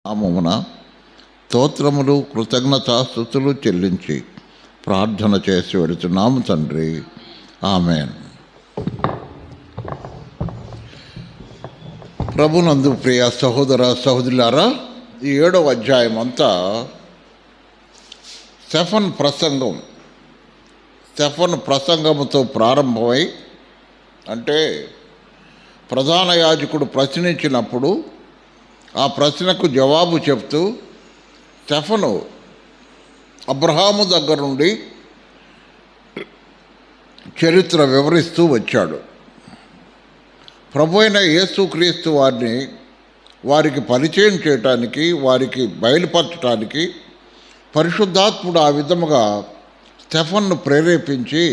నామమున స్తోత్రములు కృతజ్ఞతాస్తుతులు చెల్లించి ప్రార్థన చేసి వెడుతున్నాము తండ్రి. ఆమెన్. ప్రభునందు ప్రియ సహోదర సహోదరులారా, ఈ 7వ అధ్యాయం అంతా స్టెఫన్ ప్రసంగముతో ప్రారంభమై, అంటే ప్రధాన యాజకుడు ప్రశ్నించినప్పుడు ఆ ప్రశ్నకు జవాబు చెప్తూ స్టెఫను అబ్రహాము దగ్గర నుండి చరిత్ర వివరిస్తూ వచ్చాడు. ప్రభు అయిన యేసుక్రీస్తు వారికి పరిచయం చేయటానికి, వారికి బయలుపరచడానికి పరిశుద్ధాత్ముడు ఆ విధముగా స్టెఫన్ను ప్రేరేపించి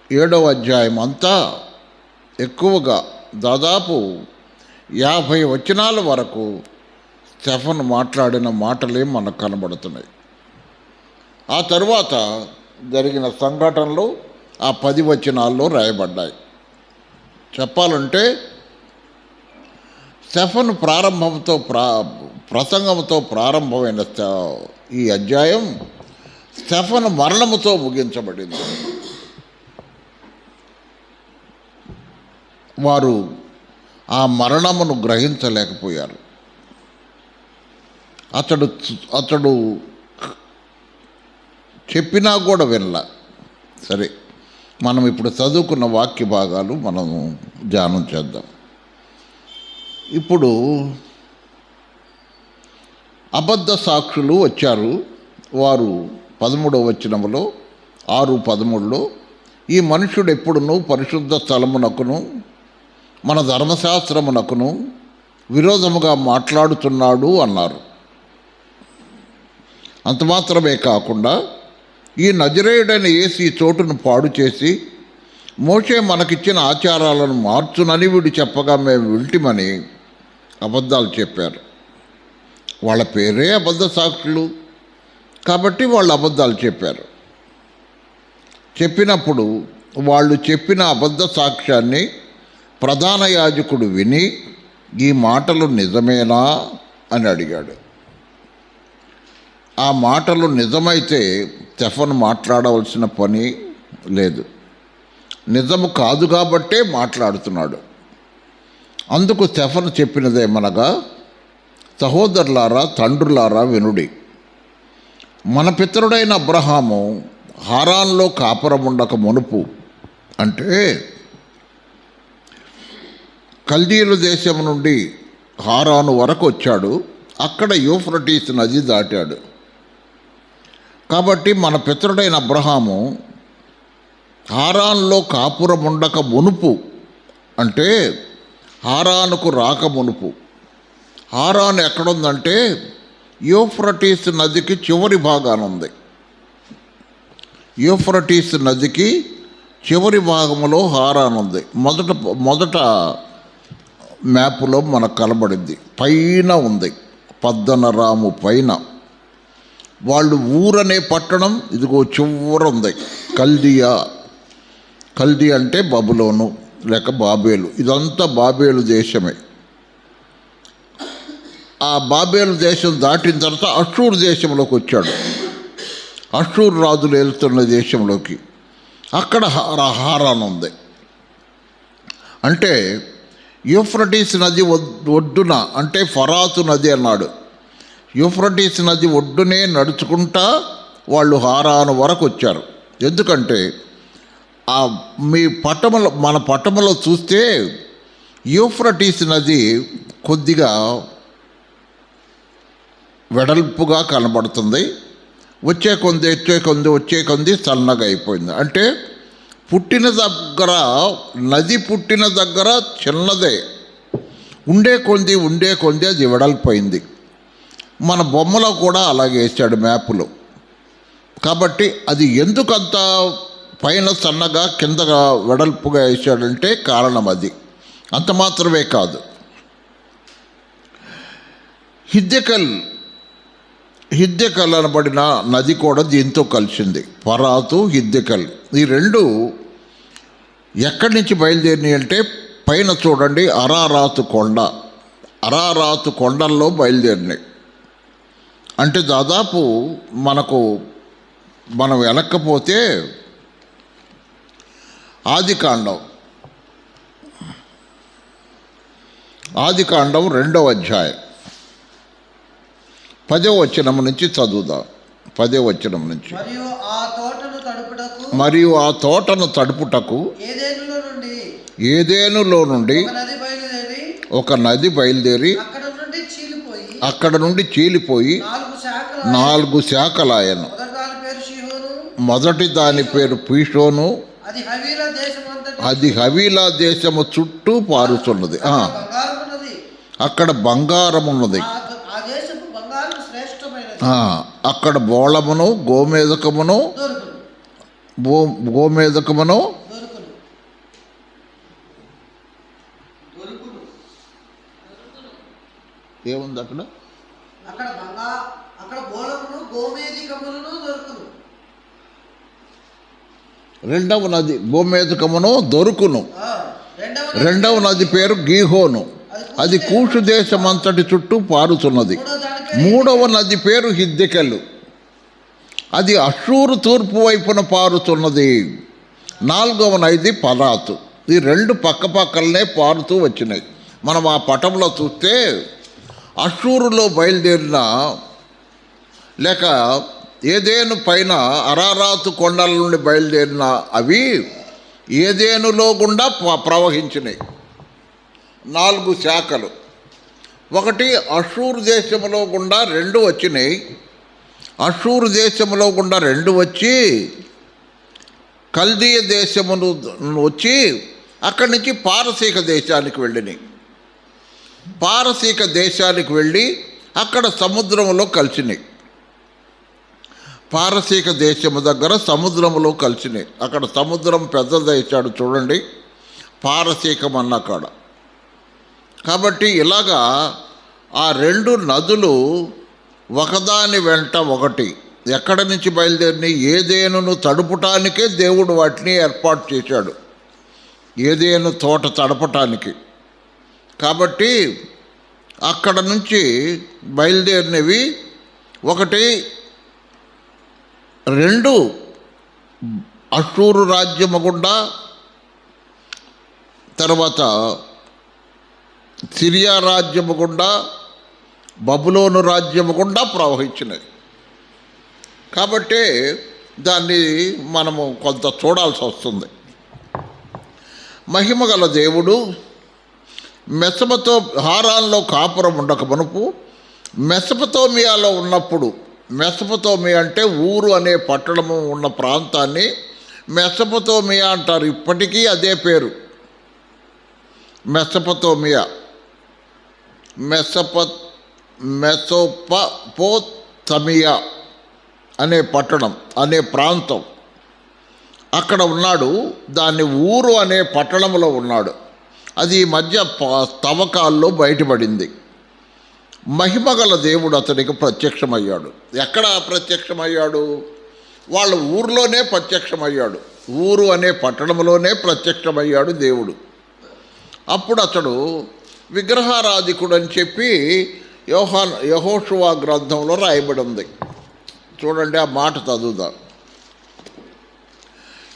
7వ అధ్యాయం అంతా ఎక్కువగా దాదాపు 50 వచనాల వరకు స్టెఫన్ మాట్లాడిన మాటలే మనకు కనబడుతున్నాయి. ఆ తరువాత జరిగిన సంఘటనలు ఆ 10 వచనాల్లో రాయబడ్డాయి. చెప్పాలంటే స్టెఫన్ ప్రసంగంతో ప్రారంభమైన ఈ అధ్యాయం స్టెఫన్ మరణముతో ముగించబడింది. వారు ఆ మరణమును గ్రహించలేకపోయారు. అతడు చెప్పినా కూడా వినలా. సరే, మనం ఇప్పుడు చదువుకున్న వాక్య భాగాలు మనము ధ్యానం చేద్దాం. ఇప్పుడు అబద్ధ సాక్షులు వచ్చారు. వారు 13వ వచనములో 6:13లో ఈ మనుష్యుడు ఎప్పుడునూ పరిశుద్ధ స్థలమునకును మన ధర్మశాస్త్రమునకును విరోధముగా మాట్లాడుతున్నాడు అన్నారు. అంత మాత్రమే కాకుండా ఈ నజరేయుడైన యేసు ఈ చోటును పాడు చేసి మోషే మనకిచ్చిన ఆచారాలను మార్చునని వీడు చెప్పగా మేము వింటిమని అబద్ధాలు చెప్పారు. వాళ్ళ పేరే అబద్ధ సాక్షులు కాబట్టి వాళ్ళు అబద్ధాలు చెప్పారు. చెప్పినప్పుడు వాళ్ళు చెప్పిన అబద్ధ సాక్ష్యాన్ని ప్రధాన యాజకుడు విని ఈ మాటలు నిజమేనా అని అడిగాడు. ఆ మాటలు నిజమైతే స్టెఫన్ మాట్లాడవలసిన పని లేదు. నిజము కాదు కాబట్టే మాట్లాడుతున్నాడు. అందుకు స్టెఫన్ చెప్పినదేమనగా, సహోదరులారా, తండ్రులారా వినుడి. మన పితరుడైన అబ్రహాము హారాన్లో కాపురముండక మునుపు, అంటే కల్దీయుల దేశం నుండి హారాను వరకు వచ్చాడు. అక్కడ యూఫ్రటీస్ నది దాటాడు. కాబట్టి మన పితరుడైన అబ్రహాము హారాన్లో కాపురముండక మునుపు, అంటే హారానుకు రాక మునుపు. హారాన్ ఎక్కడుందంటే యూఫ్రటీస్ నదికి చివరి భాగాన ఉంది. యూఫ్రటీస్ నదికి చివరి భాగంలో హారాన్ ఉంది. మొదట మ్యాప్లో మనకు కనబడింది. పైన ఉంది, పద్దనరాము పైన. వాళ్ళు ఊరనే పట్టణం ఇదిగో చివర ఉంది. కల్దీ అంటే బబులోను లేక బాబేలు. ఇదంతా బాబేలు దేశమే. ఆ బాబేలు దేశం దాటిన తర్వాత అషూర్ దేశంలోకి వచ్చాడు. అషూర్ రాజులు వెళ్తున్న దేశంలోకి. అక్కడ హారాన్ ఉంది. అంటే యూఫ్రటీస్ నది ఒడ్డున, అంటే ఫరాతు నది అన్నాడు. యూఫ్రటీస్ నది ఒడ్డునే నడుచుకుంటా వాళ్ళు హారాను వరకు వచ్చారు. ఎందుకంటే మన పట్టణంలో చూస్తే యూఫ్రటీస్ నది కొద్దిగా వెడల్పుగా కనబడుతుంది. వచ్చే కొద్ది సన్నగా అయిపోయింది. అంటే నది పుట్టిన దగ్గర చిన్నదే, ఉండే కొద్ది అది వెడల్పోయింది. మన బొమ్మలో కూడా అలాగే వేసాడు మ్యాప్లో. కాబట్టి అది ఎందుకంత పైన సన్నగా కిందగా వెడల్పుగా వేసాడంటే కారణం అది. అంత మాత్రమే కాదు, హిద్దెకల్ అనబడిన నది కూడా దీంతో కలిసింది. ఫరాతు, హిద్దెకల్ ఈ రెండు ఎక్కడి నుంచి బయలుదేరినాయి అంటే పైన చూడండి, అరారాతు కొండ, అరారాతు కొండల్లో బయలుదేరినాయి. అంటే దాదాపు మనం వెనక్కపోతే ఆదికాండం 2వ అధ్యాయం 10వ వచనం నుంచి చదువుదాం. 10వ వచనం నుంచి. మరియు ఆ తోటను తడుపుటకు ఏదేనులో నుండి ఒక నది బయలుదేరి అక్కడ నుండి చీలిపోయి 4 శాఖలాయను. మొదటి దాని పేరు పీషోను. అది హవీలా దేశము చుట్టూ పారుతున్నది. అక్కడ బంగారం ఉన్నది. అక్కడ బోళమును గోమేదకమును ఏముంది అక్కడ? రెండవ నది గోమేదకమును దొరుకును. రెండవ నది పేరు గీహోను. అది కూషు దేశం అంతటి చుట్టూ పారుతున్నది. మూడవ నది పేరు హిద్దెకెలు. అది అషూరు తూర్పు వైపున పారుతున్నది. నాలుగవ నది పరాతు. ఈ 2 పక్కపక్కలనే పారుతూ వచ్చినాయి. మనం ఆ పటంలో చూస్తే అషూరులో బయలుదేరిన లేక ఏదేను పైన అరారాతు కొండల నుండి బయలుదేరిన అవి ఏదేనులో గుండా ప్రవహించినాయి. 4 శాఖలు. ఒకటి అషూరు దేశంలో గుండా 2 వచ్చినాయి. అషూరు దేశంలో గుండా 2 వచ్చి కల్దీయ దేశమును వచ్చి అక్కడి నుంచి పారసీక దేశానికి వెళ్ళినాయి. పారసీక దేశానికి వెళ్ళి అక్కడ సముద్రంలో కలిసినాయి. పారసీక దేశము దగ్గర సముద్రంలో కలిసినాయి. అక్కడ సముద్రం పెద్దదైచాడు చూడండి, పారసీకం అన్న కాడ. కాబట్టి ఇలాగా ఆ 2 నదులు ఒకదాని వెంట ఒకటి ఎక్కడి నుంచి బయలుదేరిని? ఏదేనును తడుపుటానికే దేవుడు వాటిని ఏర్పాటు చేశాడు, ఏదేను తోట తడపటానికి. కాబట్టి అక్కడ నుంచి బయలుదేరినవి 1, 2 అషూరు రాజ్యము గుండా, తర్వాత సిరియా రాజ్యము గుండా, బబులోను రాజ్యము గుండా ప్రవహించినది. కాబట్టి దాన్ని మనము కొంత చూడాల్సి వస్తుంది. మహిమగల దేవుడు హారాన్లో కాపురం ఉండక మునుపు మెసొపొతేమియాలో ఉన్నప్పుడు, మెసొపొతేమియా అంటే ఊరు అనే పట్టణము ఉన్న ప్రాంతాన్ని మెసొపొతేమియా అంటారు. ఇప్పటికీ అదే పేరు, మెసొపొతేమియా. మెసొపొతేమియా అనే పట్టణం, అనే ప్రాంతం అక్కడ ఉన్నాడు. దాన్ని ఊరు అనే పట్టణంలో ఉన్నాడు. అది ఈ మధ్య తవ్వకాల్లో బయటపడింది. మహిమగల దేవుడు అతనికి ప్రత్యక్షమయ్యాడు. ఎక్కడ ప్రత్యక్షమయ్యాడు? వాళ్ళ ఊర్లోనే ప్రత్యక్షమయ్యాడు. ఊరు అనే పట్టణంలోనే ప్రత్యక్షమయ్యాడు దేవుడు. అప్పుడు అతడు విగ్రహారాధికుడు అని చెప్పి యెహోషువ గ్రంథంలో రాయబడి ఉంది. చూడండి, ఆ మాట చదువుదాం.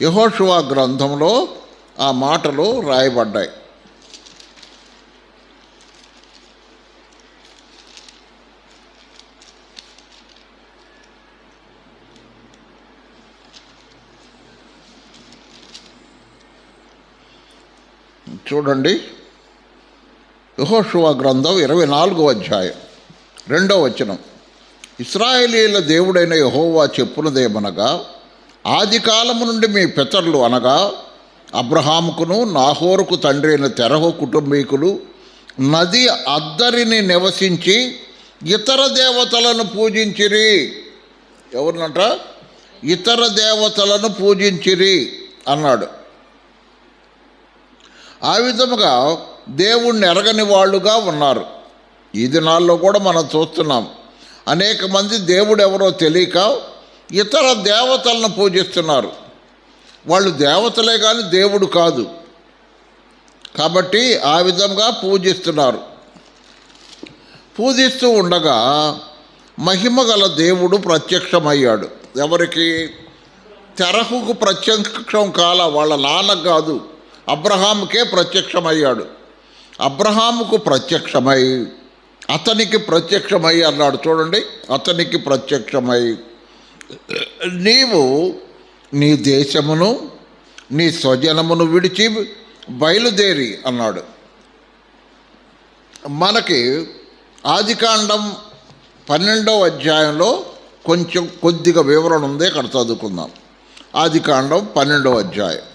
యెహోషువ గ్రంథంలో ఆ మాటలు రాయబడ్డాయి. చూడండి, యెహోషువ గ్రంథం 24వ అధ్యాయం 2వ వచనం. ఇశ్రాయేలీయుల దేవుడైన యెహోవా చెప్పునదేమనగా, ఆది కాలము నుండి మీ పితరులు అనగా అబ్రహాముకును నాహోరుకు తండ్రి అయిన తెరహు కుటుంబీకులు నది అద్దరిని నివసించి ఇతర దేవతలను పూజించిరి. ఎవరినంట? ఇతర దేవతలను పూజించిరి అన్నాడు. ఆ విధముగా దేవుణ్ణి ఎరగని వాళ్ళుగా ఉన్నారు. ఈ దినాల్లో కూడా మనం చూస్తున్నాం. అనేక మంది దేవుడు ఎవరో తెలియక ఇతర దేవతలను పూజిస్తున్నారు. వాళ్ళు దేవతలే కానీ దేవుడు కాదు. కాబట్టి ఆ విధంగా పూజిస్తున్నారు. పూజిస్తూ ఉండగా మహిమగల దేవుడు ప్రత్యక్షమయ్యాడు. ఎవరికి? తెరహుకు ప్రత్యక్షం కాల, వాళ్ళ నాన్నకు కాదు, అబ్రహాముకే ప్రత్యక్షమయ్యాడు. అబ్రహాముకు ప్రత్యక్షమై అతనికి ప్రత్యక్షమై అన్నాడు. చూడండి, అతనికి ప్రత్యక్షమై నీవు నీ దేశమును నీ స్వజనమును విడిచి బయలుదేరి అన్నాడు. మనకి ఆదికాండం 12వ అధ్యాయంలో కొద్దిగా వివరణ ఉంది, అక్కడ చదువుకుందాం. ఆదికాండం 12వ అధ్యాయం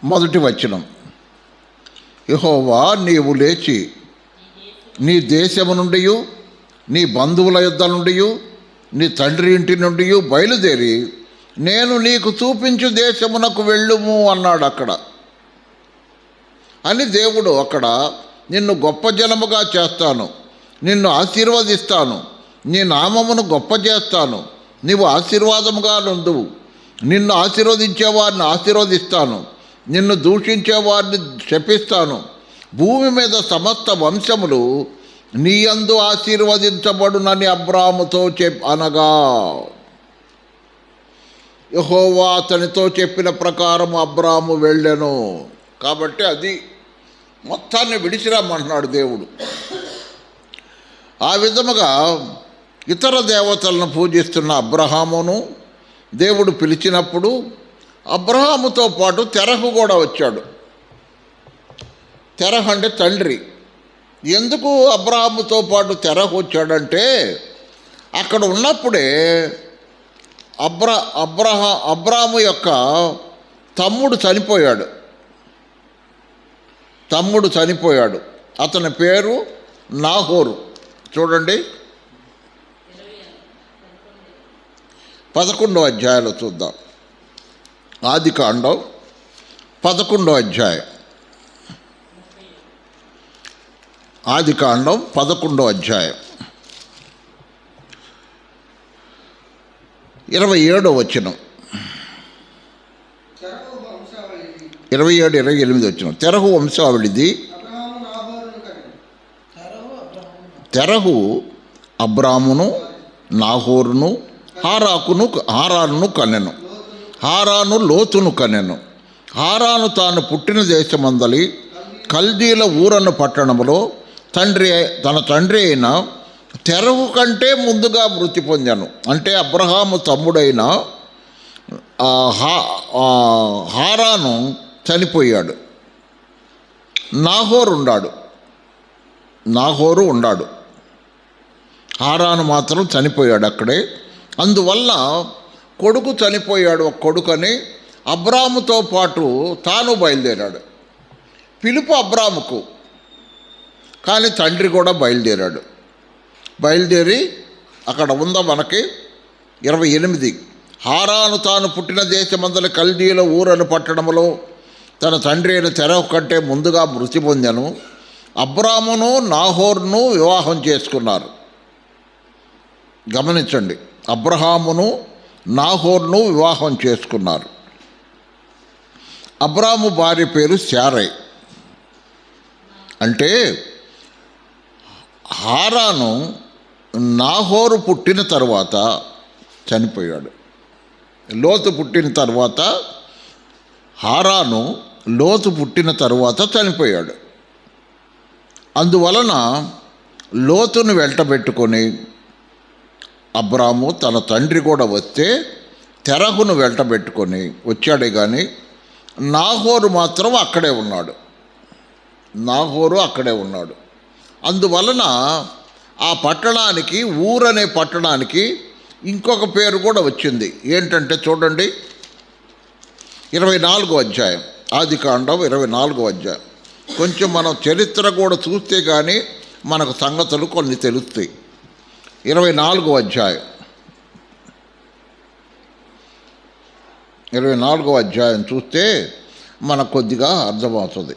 1వ వచనం. యెహోవా నీవు లేచి నీ దేశము నుండి నీ బంధువుల యొద్ద నుండి నీ తండ్రి ఇంటి నుండి బయలుదేరి నేను నీకు చూపించు దేశమునకు వెళ్ళుము అన్నాడు. అక్కడ అని దేవుడు అక్కడ నిన్ను గొప్ప జనముగా చేస్తాను, నిన్ను ఆశీర్వదిస్తాను, నీ నామమును గొప్ప చేస్తాను, నీవు ఆశీర్వాదముగా నుండువు, నిన్ను ఆశీర్వదించేవారిని ఆశీర్వదిస్తాను, నిన్ను దూషించేవారిని శపిస్తాను, భూమి మీద సమస్త వంశములు నీ యందు ఆశీర్వదించబడునని అబ్రాముతో అనగా యెహోవా అతనితో చెప్పిన ప్రకారం అబ్రాము వెళ్ళెను. కాబట్టి అది మొత్తాన్ని విడిచిరమ్మంటున్నాడు దేవుడు. ఆ విధముగా ఇతర దేవతలను పూజిస్తున్న అబ్రహామును దేవుడు పిలిచినప్పుడు అబ్రహాముతో పాటు తెరహు కూడా వచ్చాడు. తెరహు అంటే తండ్రి. ఎందుకు అబ్రహాముతో పాటు తెరహు వచ్చాడంటే అక్కడ ఉన్నప్పుడే అబ్రాము యొక్క తమ్ముడు చనిపోయాడు. అతని పేరు నాహోరు. చూడండి, 11వ అధ్యాయంలో చూద్దాం. ఆదికాండం 11వ అధ్యాయం. ఆదికాండం 11వ అధ్యాయం 27వ వచనం, 27, 28 వచనం. తెరహు వంశావళిది. తెరహు అబ్రామును నాహోరును హారానును కనెను. హారాను లోతును కనెను. హారాను తాను పుట్టిన దేశమందలి కల్దీల ఊరను పట్టణములో తన తండ్రి అయిన తెరహు కంటే ముందుగా మృతి పొందాను. అంటే అబ్రహాము తమ్ముడైన హారాను చనిపోయాడు. నాహోరు ఉన్నాడు. హారాను మాత్రం చనిపోయాడు అక్కడే. అందువల్ల కొడుకు చనిపోయాడు, ఒక కొడుకని అబ్రాముతో పాటు తాను బయలుదేరాడు. పిలుపు అబ్రాముకు, కానీ తండ్రి కూడా బయలుదేరి అక్కడ ఉందా మనకి 28. హారాను తాను పుట్టిన దేశమందలి కల్దీల ఊరను పట్టణములో తన తండ్రి అయిన తెరహు కంటే ముందుగా మృతి పొందాను. అబ్రామును నాహోరును వివాహం చేసుకున్నారు. గమనించండి, అబ్రహామును నాహోరును వివాహం చేసుకున్నారు. అబ్రాము భార్య పేరు శారై. అంటే హారాను నాహోరు పుట్టిన తర్వాత చనిపోయాడు. లోతు పుట్టిన తర్వాత హారాను లోతు పుట్టిన తర్వాత చనిపోయాడు. అందువలన లోతును వెంటబెట్టుకొని అబ్రాము తన తండ్రి కూడా వస్తే తెరహును వెంటబెట్టుకొని వచ్చాడే కానీ నాహోరు మాత్రం అక్కడే ఉన్నాడు. అందువలన ఆ పట్టణానికి, ఊరనే పట్టణానికి ఇంకొక పేరు కూడా వచ్చింది. ఏంటంటే చూడండి, 24వ అధ్యాయం. ఆదికాండం 24వ అధ్యాయం. కొంచెం మనం చరిత్ర కూడా చూస్తే కానీ మనకు సంగతులు కొన్ని తెలుస్తాయి. 24వ అధ్యాయం 24వ అధ్యాయం చూస్తే మనకు కొద్దిగా అర్థమవుతుంది.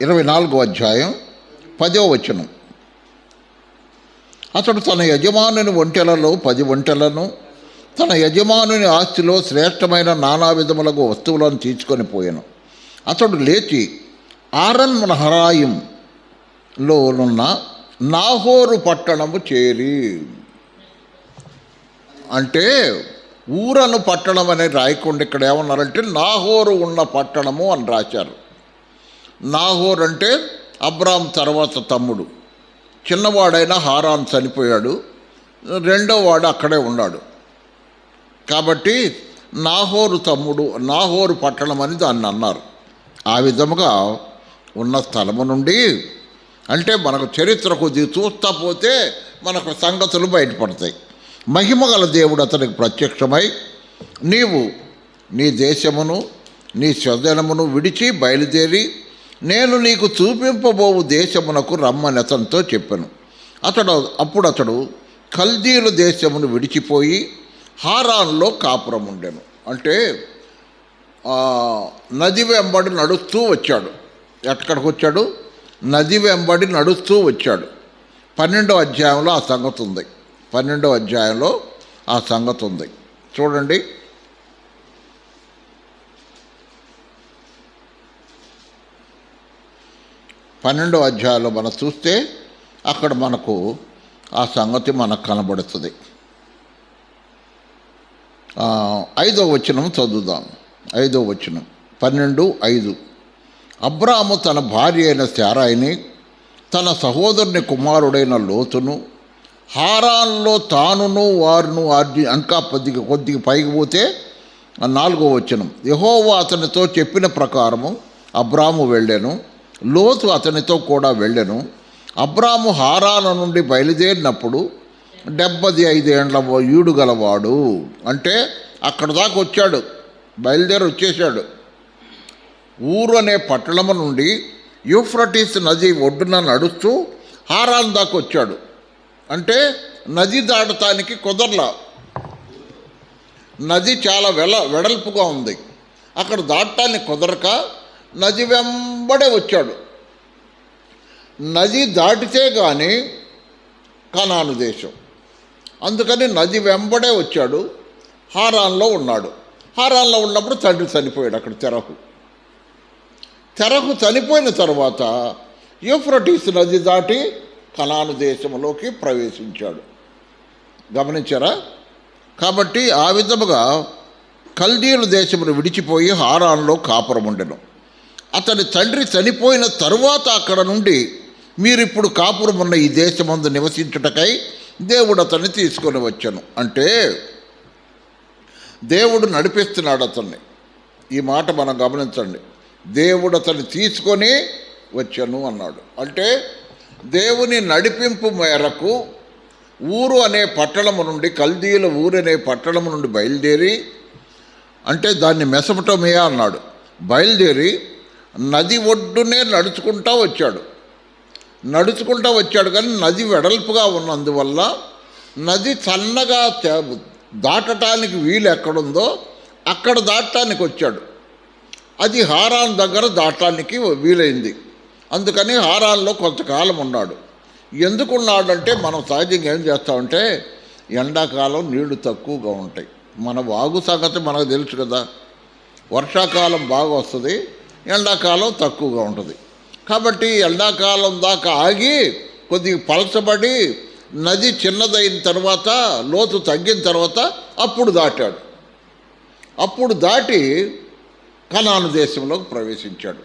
24వ అధ్యాయం 10వ వచనం. అతడు తన యజమానుని ఒంటెలలో 10 ఒంటెలను తన యజమానుని ఆస్తిలో శ్రేష్టమైన నానా విధములకు వస్తువులను తీసుకొని పోయాను. అతడు లేచి ఆరన్ మహరాయింలోనున్న నాహోరు పట్టణము చేరి, అంటే ఊరను పట్టణం అనేది రాయకుండా ఇక్కడ ఏమన్నారంటే నాహోరు ఉన్న పట్టణము అని రాశారు. నాహోర్ అంటే అబ్రామ్ తర్వాత తమ్ముడు. చిన్నవాడైన హారాన్ చనిపోయాడు, రెండో వాడు అక్కడే ఉన్నాడు. కాబట్టి నాహోరు తమ్ముడు, నాహోరు పట్టణం అని దాన్ని అన్నారు. ఆ విధముగా ఉన్న స్థలము నుండి, అంటే మనకు చరిత్ర కొద్దిగా చూస్తా పోతే మనకు సంగతులు బయటపడతాయి. మహిమగల దేవుడు అతనికి ప్రత్యక్షమై, నీవు నీ దేశమును నీ స్వజనమును విడిచి బయలుదేరి నేను నీకు చూపింపబోవు దేశమునకు రమ్మని అతనితో చెప్పాను. అప్పుడు అతడు కల్దీల దేశమును విడిచిపోయి హారాన్లో కాపురం ఉండెను. అంటే నది వెంబడి నడుస్తూ వచ్చాడు. ఎక్కడికి వచ్చాడు? నది వెంబడి నడుస్తూ వచ్చాడు. 12వ అధ్యాయంలో ఆ సంగతి ఉంది. 12వ అధ్యాయంలో ఆ సంగతి ఉంది. చూడండి, 12వ అధ్యాయంలో మనం చూస్తే అక్కడ మనకు ఆ సంగతి మనకు కనబడుతుంది. 5వ వచనం చదువుదాం. 5వ వచనం 12:5. అబ్రాము తన భార్య అయిన శారాయిని, తన సహోదరుని కుమారుడైన లోతును, హారాన్లో తానును వారును ఇంకా కొద్దిగా పైకి పోతే 4వ వచనం, యెహోవా అతనితో చెప్పిన ప్రకారము అబ్రాము వెళ్ళాను, లోతు అతనితో కూడా వెళ్ళాను. అబ్రాము హారాను నుండి బయలుదేరినప్పుడు 75 ఏండ్ల ఈడు గలవాడు. అంటే అక్కడ దాకా వచ్చాడు, బయలుదేరి వచ్చేసాడు. ఊరు అనే పట్టణము నుండి యూఫ్రటీస్ నది ఒడ్డున నడుస్తూ హారాన్ దాకా వచ్చాడు. అంటే నది దాటటానికి కుదరలా, నది చాలా వెడల్పుగా ఉంది. అక్కడ దాటటానికి కుదరక నది వెంబడే వచ్చాడు. నది దాటితే కానీ కనాను దేశం, అందుకని నది వెంబడే వచ్చాడు. హారాన్లో ఉన్నాడు. హారాన్లో ఉన్నప్పుడు తండ్రి చనిపోయాడు. అక్కడ తెరహు చనిపోయిన తర్వాత యూఫ్రటీస్ నది దాటి కనాను దేశంలోకి ప్రవేశించాడు. గమనించారా? కాబట్టి ఆ విధముగా కల్దీయుల దేశమును విడిచిపోయి హారాన్లో కాపురం ఉండెను. అతని తండ్రి చనిపోయిన తరువాత అక్కడ నుండి మీరిప్పుడు కాపురం ఉన్న ఈ దేశమందు నివసించుటకై దేవుడు అతన్ని తీసుకొని వచ్చాను. అంటే దేవుడు నడిపిస్తున్నాడు అతన్ని. ఈ మాట మనం గమనించండి. దేవుడు అతన్ని తీసుకొని వచ్చాను అన్నాడు. అంటే దేవుని నడిపింపు మేరకు ఊరు అనే పట్టణము నుండి, కల్దీయుల ఊరు అనే పట్టణము నుండి బయలుదేరి, అంటే దాన్ని మెసపటోమియా అన్నాడు, బయలుదేరి నది ఒడ్డునే నడుచుకుంటూ వచ్చాడు. కానీ నది వెడల్పుగా ఉన్నందువల్ల నది సన్నగా దాటటానికి వీలు ఎక్కడుందో అక్కడ దాటటానికి వచ్చాడు. అది హారాన్ దగ్గర దాటడానికి వీలైంది. అందుకని హారాన్లో కొంతకాలం ఉన్నాడు. ఎందుకున్నాడంటే మనం సహజంగా ఏం చేస్తామంటే ఎండాకాలం నీళ్లు తక్కువగా ఉంటాయి. మన వాగు సంగతి మనకు తెలుసు కదా. వర్షాకాలం బాగా వస్తుంది, ఎండాకాలం తక్కువగా ఉంటుంది. కాబట్టి ఎండాకాలం దాకా ఆగి కొద్దిగా పలచబడి నది చిన్నదైన తర్వాత, లోతు తగ్గిన తర్వాత అప్పుడు దాటాడు. అప్పుడు దాటి కనాను దేశంలోకి ప్రవేశించాడు.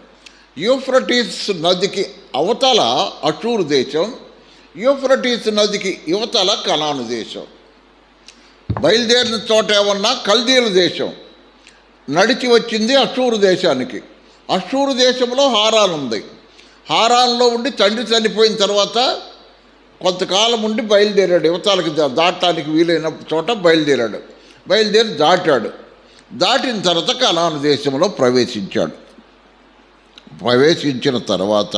యూఫ్రటీస్ నదికి అవతల అషూరు దేశం, యూఫ్రటీస్ నదికి యువతల కనాను దేశం. బయలుదేరిన చోట ఏమన్నా కల్దీయుల దేశం, నడిచి వచ్చింది అషూరు దేశానికి. అషూరు దేశంలో హారాన్ ఉంది. హారాన్లో ఉండి తండ్రి చనిపోయిన తర్వాత కొంతకాలం ఉండి బయలుదేరాడు. యువతలకి దాటడానికి వీలైన చోట బయలుదేరి దాటాడు. దాటిన తర్వాత కనాను దేశంలో ప్రవేశించిన తర్వాత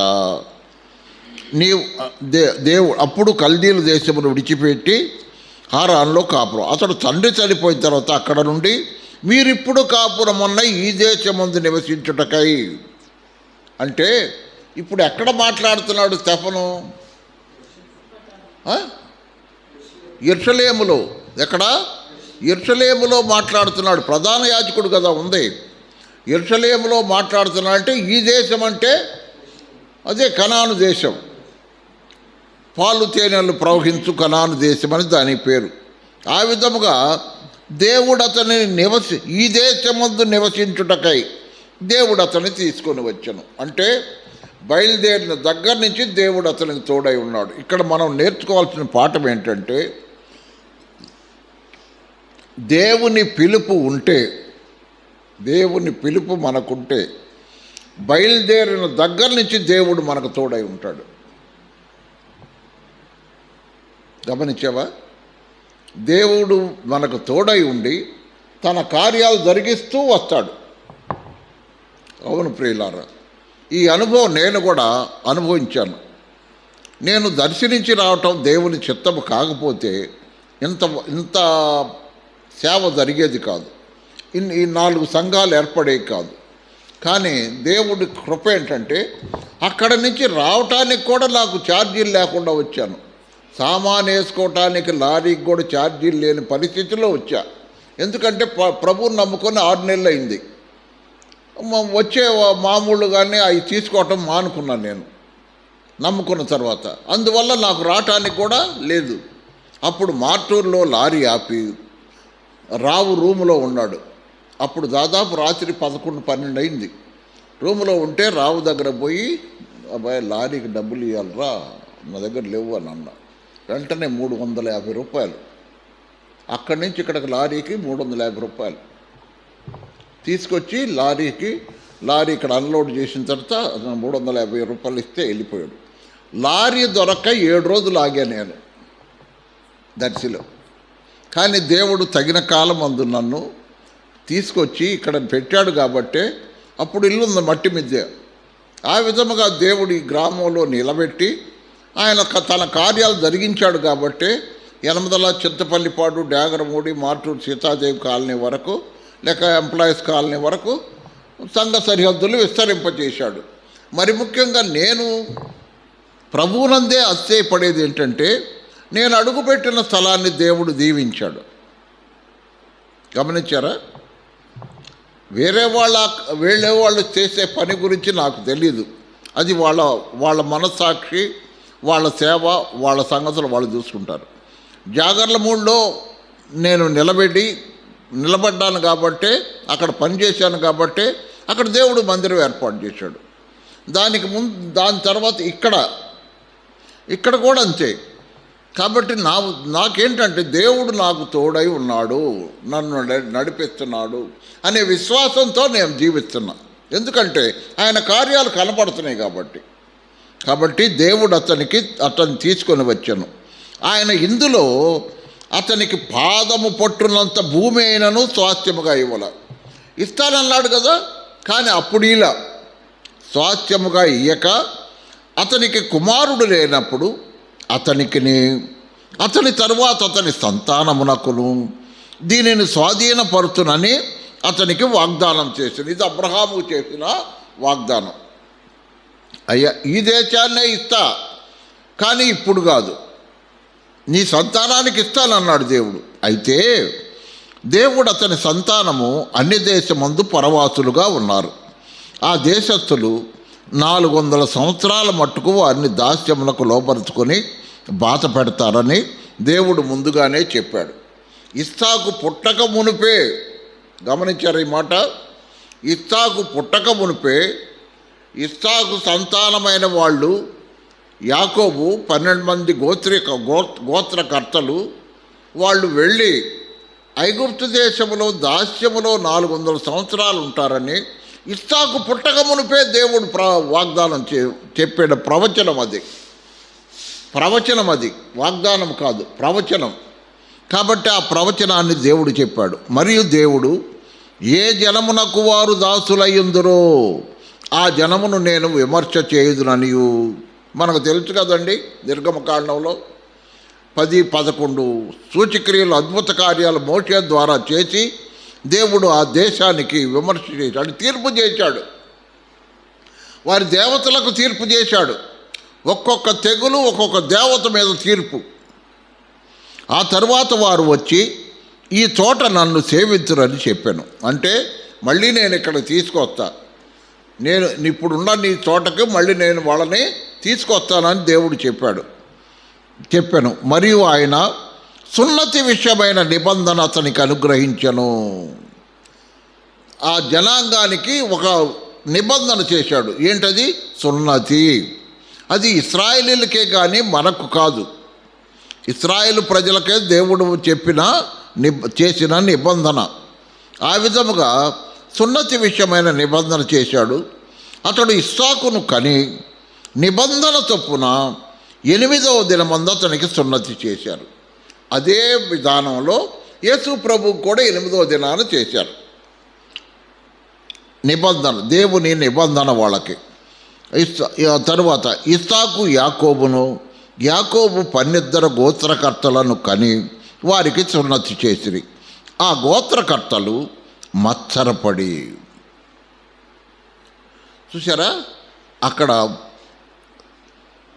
దేవుడు అప్పుడు కల్దీయుల దేశమును విడిచిపెట్టి హారాన్లో కాపురం. అతడు తండ్రి చనిపోయిన తర్వాత అక్కడ నుండి మీరిప్పుడు కాపురం ఉన్న ఈ దేశమందు నివసించుటకై. అంటే ఇప్పుడు ఎక్కడ మాట్లాడుతున్నాడు స్టెఫను? యెరూషలేములో. ఎక్కడ? యెరూషలేములో మాట్లాడుతున్నాడు. ప్రధాన యాజకుడు కదా ఉంది. యెరూషలేములో మాట్లాడుతున్నాడు అంటే ఈ దేశం అంటే అదే కనాను దేశం. పాలు తేనెలు ప్రవహించు కనాను దేశం అని దాని పేరు. ఆ విధముగా దేవుడు అతని ఈ దేశమందు నివసించుటకై దేవుడు అతన్ని తీసుకొని వచ్చాను. అంటే బయలుదేరిన దగ్గర నుంచి దేవుడు అతనికి తోడై ఉన్నాడు. ఇక్కడ మనం నేర్చుకోవాల్సిన పాఠం ఏంటంటే, దేవుని పిలుపు ఉంటే, దేవుని పిలుపు మనకుంటే బయలుదేరిన దగ్గర నుంచి దేవుడు మనకు తోడై ఉంటాడు. గమనించావా? దేవుడు మనకు తోడై ఉండి తన కార్యాలు జరిగిస్తూ వస్తాడు. అవును ప్రియులారా, ఈ అనుభవం నేను కూడా అనుభవించాను. నేను దర్శనించి రావటం దేవుని చిత్తము కాకపోతే ఇంత సేవ జరిగేది కాదు, ఈ 4 సంఘాలు ఏర్పడేవి కాదు. కానీ దేవుడి కృప ఏంటంటే అక్కడ నుంచి రావటానికి కూడా నాకు ఛార్జీలు లేకుండా వచ్చాను. సామాను వేసుకోవటానికి లారీకి కూడా ఛార్జీలు లేని పరిస్థితిలో వచ్చా. ఎందుకంటే ప్రభువుని నమ్ముకొని 6 నెలలు అయింది. వచ్చే మామూలుగానే అవి తీసుకోవటం మానుకున్నాను నేను నమ్ముకున్న తర్వాత. అందువల్ల నాకు రావటానికి కూడా లేదు. అప్పుడు మార్టూరులో లారీ ఆపి రావు రూములో ఉన్నాడు. అప్పుడు దాదాపు రాత్రి 11-12 అయింది. రూములో ఉంటే రావు దగ్గర పోయి, అబ్బాయి లారీకి డబ్బులు ఇవ్వాలరా, నా దగ్గర లేవు అని అన్నా. వెంటనే 350 రూపాయలు. అక్కడి నుంచి ఇక్కడికి లారీకి 350 రూపాయలు తీసుకొచ్చి లారీ ఇక్కడ అన్లోడ్ చేసిన తర్వాత 350 రూపాయలు ఇస్తే వెళ్ళిపోయాడు. లారీ దొరక్క 7 రోజులు ఆగా నేను దర్శిలో. కానీ దేవుడు తగిన కాలం అందు నన్ను తీసుకొచ్చి ఇక్కడ పెట్టాడు కాబట్టే అప్పుడు ఇల్లు ఉంది మట్టి మిద్దె. ఆ విధముగా దేవుడు ఈ గ్రామంలో నిలబెట్టి ఆయన తన కార్యాలు జరిగించాడు కాబట్టే యనమదల, చింతపల్లిపాడు, డ్యాగరమూడి, మార్టూరు సీతాదేవి కాలనీ వరకు, లేక ఎంప్లాయీస్ కాలనీ వరకు సంఘ సరిహద్దులు విస్తరింపచేశాడు. మరి ముఖ్యంగా నేను ప్రభువునందే అతిశయపడేది ఏంటంటే, నేను అడుగుపెట్టిన స్థలాన్ని దేవుడు దీవించాడు. గమనించారా? వేరే వాళ్ళు చేసే పని గురించి నాకు తెలీదు. అది వాళ్ళ మనస్సాక్షి, వాళ్ళ సేవ, వాళ్ళ సంగతులు వాళ్ళు చూసుకుంటారు. జాగర్లమూడిలో నేను నిలబడ్డాను కాబట్టే, అక్కడ పనిచేశాను కాబట్టే అక్కడ దేవుడు మందిరం ఏర్పాటు చేశాడు. దాని తర్వాత ఇక్కడ కూడా అంతే. కాబట్టి నాకేంటంటే దేవుడు నాకు తోడై ఉన్నాడు, నన్ను నడిపిస్తున్నాడు అనే విశ్వాసంతో నేను జీవిస్తున్నా. ఎందుకంటే ఆయన కార్యాలు కనపడుతున్నాయి కాబట్టి దేవుడు అతన్ని తీసుకొని వచ్చాను. ఆయన ఇందులో అతనికి పాదము పట్టునంత భూమి అయినను స్వాస్థ్యముగా ఇస్తానన్నాడు కదా. కానీ అప్పుడు ఇలా స్వాస్థ్యముగా ఇయ్యక అతనికి కుమారుడు లేనప్పుడు అతని తరువాత అతని సంతానమునకును దీనిని స్వాధీనపరుచునని అతనికి వాగ్దానం చేసింది. ఇది అబ్రహాము చేసిన వాగ్దానం. అయ్యా, ఈ దేశాన్నే ఇస్తా, కానీ ఇప్పుడు కాదు, నీ సంతానానికి ఇస్తానన్నాడు దేవుడు. అయితే దేవుడు అతని సంతానము అన్ని దేశమందు పరవాసులుగా ఉన్నారు. ఆ దేశస్థులు 400 సంవత్సరాల మట్టుకు వారిని దాస్యములకు లోపరుచుకొని బాధ పెడతారని దేవుడు ముందుగానే చెప్పాడు. ఇస్సాకు పుట్టక మునిపే, గమనించారు ఈ మాట, ఇస్సాకు పుట్టక మునిపే ఇస్సాకు సంతానమైన వాళ్ళు యాకోబు 12 మంది గోత్రకర్తలు వాళ్ళు వెళ్ళి ఐగుప్తు దేశంలో దాస్యములో 400 సంవత్సరాలు ఉంటారని ఇస్సాకు పుట్టక మునిపే దేవుడు వాగ్దానం చెప్పాడు. ప్రవచనం అది వాగ్దానం కాదు, ప్రవచనం. కాబట్టి ఆ ప్రవచనాన్ని దేవుడు చెప్పాడు. మరియు దేవుడు ఏ జనమునకు వారు దాసులయ్యుందురో ఆ జనమును నేను విమర్శ చేయుదుననియు మనకు తెలుసు కదండి. నిర్గమకాండంలో 10-11 సూచక్రియలు, అద్భుత కార్యాలు మోషే ద్వారా చేసి దేవుడు ఆ దేశానికి విమర్శ చేశాడు, తీర్పు చేశాడు. వారి దేవతలకు తీర్పు చేశాడు. ఒక్కొక్క తెగులు ఒక్కొక్క దేవత మీద తీర్పు. ఆ తర్వాత వారు వచ్చి ఈ చోట నన్ను సేవించురని చెప్పాను. అంటే మళ్ళీ నేను ఇక్కడ తీసుకొస్తా, నేను ఇప్పుడున్న నీ చోటకి మళ్ళీ నేను వాళ్ళని తీసుకొస్తానని దేవుడు చెప్పాను. మరియు ఆయన సున్నతి విషయమైన నిబంధన అతనికి అనుగ్రహించను. ఆ జనాంగానికి ఒక నిబంధన చేశాడు. ఏంటది? సున్నతి. అది ఇశ్రాయేలీలకే కానీ మనకు కాదు. ఇశ్రాయేలు ప్రజలకే దేవుడు చేసిన నిబంధన. ఆ విధముగా సున్నతి విషయమైన నిబంధన చేశాడు. అతడు ఇస్సాకును కని నిబంధన చొప్పున 8వ దినమందు అతనికి సున్నతి చేశారు. అదే విధానంలో యేసు ప్రభు కూడా 8వ దినాన చేశారు నిబంధన, దేవుని నిబంధన వాళ్ళకి. తరువాత ఇస్సాకు యాకోబు 12 గోత్రకర్తలను కని వారికి సున్నతి చేసిరి. ఆ గోత్రకర్తలు మత్సరపడి, చూసారా, అక్కడ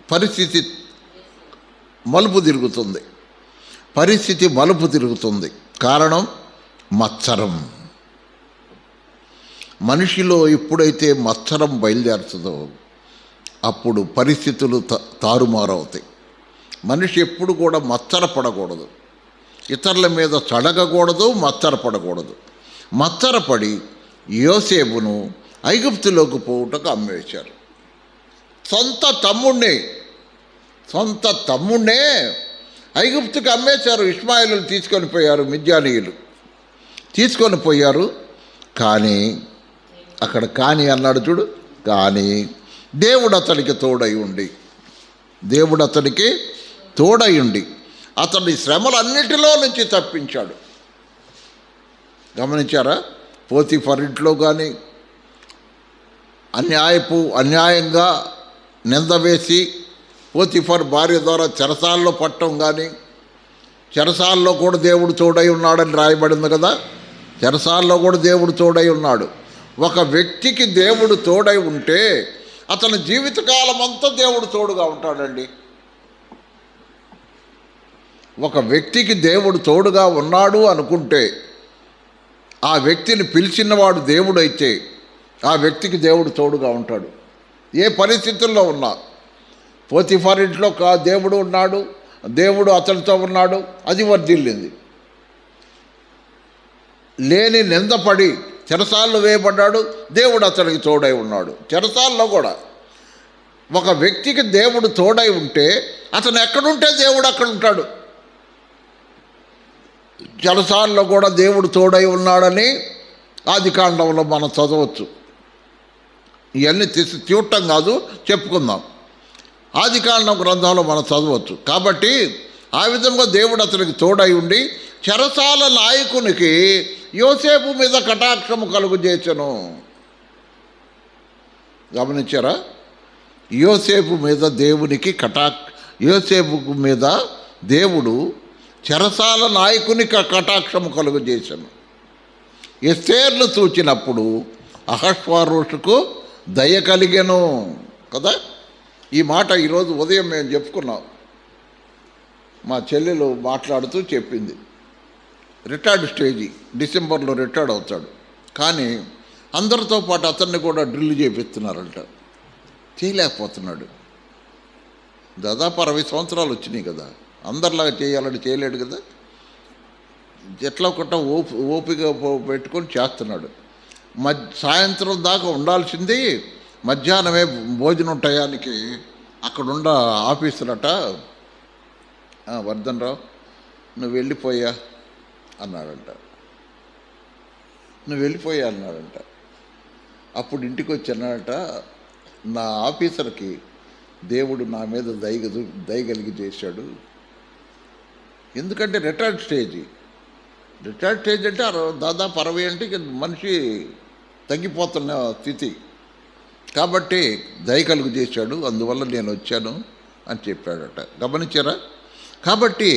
పరిస్థితి మలుపు తిరుగుతుంది. కారణం మత్సరం. మనిషిలో ఎప్పుడైతే మత్సరం బయలుదేరుతుందో అప్పుడు పరిస్థితులు తారుమారవుతాయి. మనిషి ఎప్పుడు కూడా మత్సరపడకూడదు, ఇతరుల మీద చడగకూడదు, మత్సరపడకూడదు. మత్సరపడి యోసేపును ఐగుప్తులోకి పోవుటకు అమ్మేశారు. సొంత తమ్ముణ్ణే ఐగుప్తుకి అమ్మేశారు. ఇష్మాయిలు తీసుకొని పోయారు, మిద్యానీయులు తీసుకొని పోయారు. కానీ అక్కడ కానీ అన్నాడు చూడు, కానీ దేవుడు అతనికి తోడై ఉండి అతని శ్రమలన్నిటిలో నుంచి తప్పించాడు. గమనించారా? పోతీఫర్ ఇంట్లో కానీ అన్యాయంగా నింద వేసి పోతీఫర్ భార్య ద్వారా చెరసాల్లో పట్టడం కానీ, చెరసాల్లో కూడా దేవుడు తోడై ఉన్నాడని రాయబడింది కదా. చెరసాల్లో కూడా దేవుడు తోడై ఉన్నాడు. ఒక వ్యక్తికి దేవుడు తోడై ఉంటే అతని జీవితకాలం అంతా దేవుడు తోడుగా ఉంటాడండి. ఒక వ్యక్తికి దేవుడు తోడుగా ఉన్నాడు అనుకుంటే, ఆ వ్యక్తిని పిలిచినవాడు దేవుడైతే ఆ వ్యక్తికి దేవుడు తోడుగా ఉంటాడు. ఏ పరిస్థితుల్లో ఉన్నా. పోతీఫర్ ఇంట్లో దేవుడు ఉన్నాడు, దేవుడు అతనితో ఉన్నాడు, అది వర్ధిల్లింది. లేని నిందపడి చెరసాల్లో వేయబడ్డాడు, దేవుడు అతనికి తోడై ఉన్నాడు. చెరసాల్లో కూడా ఒక వ్యక్తికి దేవుడు తోడై ఉంటే అతను ఎక్కడుంటే దేవుడు అక్కడ ఉంటాడు. చెరసాల్లో కూడా దేవుడు తోడై ఉన్నాడని ఆదికాండంలో మనం చదవచ్చు. ఇవన్నీ చూడటం కాదు, చెప్పుకుందాం. ఆదికాండం గ్రంథంలో మనం చదవచ్చు. కాబట్టి ఆ విధంగా దేవుడు అతనికి తోడై ఉండి చెరసాల నాయకునికి యోసేపు మీద కటాక్షము కలుగజేసెను. గమనించారా? యోసేపు మీద దేవుడు చెరసాల నాయకునికి కటాక్షము కలుగజేసెను. ఎస్తేర్ను చూచినప్పుడు అహష్వారోషుకు దయ కలిగెను కదా. ఈ మాట ఈరోజు ఉదయం మేము చెప్పుకున్నాం. మా చెల్లెలు మాట్లాడుతూ చెప్పింది. రిటైర్డ్ స్టేజీ, డిసెంబర్లో రిటైర్డ్ అవుతాడు. కానీ అందరితో పాటు అతన్ని కూడా డ్రిల్ చేపిస్తున్నారంట. చేయలేకపోతున్నాడు. దాదాపు 60 సంవత్సరాలు వచ్చినాయి కదా. అందరిలాగా చేయాలని చేయలేడు కదా. ఎట్లా ఒకట ఓపిక పెట్టుకొని చేస్తున్నాడు. సాయంత్రం దాకా ఉండాల్సింది మధ్యాహ్నమే భోజనం టయానికి అక్కడున్న ఆఫీసులట, వర్ధన్ రావు నువ్వు వెళ్ళిపోయా అన్నాడంట. అప్పుడు ఇంటికి వచ్చి అన్నాడట, నా ఆఫీసర్కి దేవుడు నా మీద దయగలిగి చేశాడు. ఎందుకంటే రిటైర్డ్ స్టేజ్ అంటే దాదాపు 60 అంటే మనిషి తగ్గిపోతున్న స్థితి. కాబట్టి దయ కలుగు చేశాడు, అందువల్ల నేను వచ్చాను అని చెప్పాడట. గమనించారా? కాబట్టి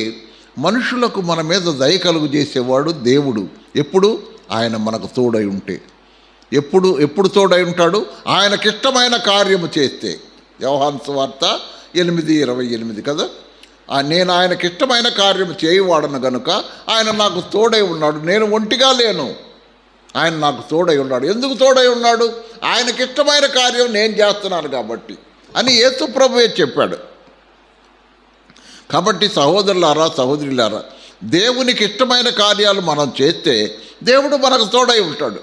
మనుషులకు మన మీద దయ కలుగు చేసేవాడు దేవుడు. ఎప్పుడు? ఆయన మనకు తోడై ఉంటే. ఎప్పుడు తోడై ఉంటాడు? ఆయనకిష్టమైన కార్యము చేస్తే. యోహాను సువార్త 8:28 కదా. నేను ఆయనకి ఇష్టమైన కార్యం చేయవాడను గనుక ఆయన నాకు తోడై ఉన్నాడు. నేను ఒంటిగా లేను, ఆయన నాకు తోడై ఉన్నాడు. ఎందుకు తోడై ఉన్నాడు? ఆయనకి ఇష్టమైన కార్యం నేను చేస్తున్నాను కాబట్టి అని యేసు ప్రభువే చెప్పాడు. కాబట్టి సహోదరులారా, సహోదరులారా, దేవునికి ఇష్టమైన కార్యాలు మనం చేస్తే దేవుడు మనకు తోడై ఉంటాడు.